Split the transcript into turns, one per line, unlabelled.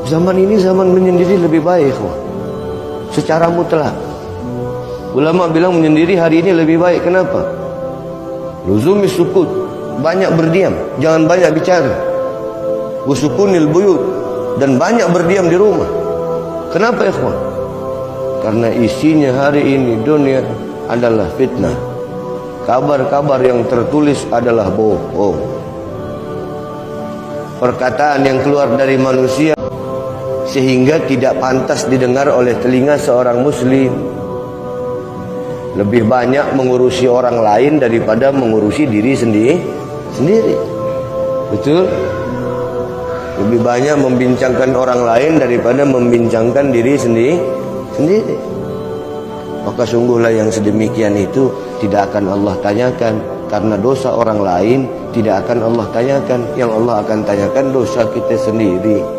Zaman ini zaman menyendiri lebih baik, secara mutlak. Ulama bilang menyendiri hari ini lebih baik. Kenapa? Luzumi sukut, banyak berdiam, jangan banyak bicara. Wasukunil buyut, dan banyak berdiam di rumah. Kenapa ikhwan? Karena isinya hari ini dunia adalah fitnah. Kabar-kabar yang tertulis adalah bohong. Perkataan yang keluar dari manusia sehingga tidak pantas didengar oleh telinga seorang muslim. Lebih banyak mengurusi orang lain daripada mengurusi diri sendiri. Betul? Lebih banyak membincangkan orang lain daripada membincangkan diri sendiri. Maka sungguhlah yang sedemikian itu tidak akan Allah tanyakan. Karena dosa orang lain tidak akan Allah tanyakan. Yang Allah akan tanyakan dosa kita sendiri.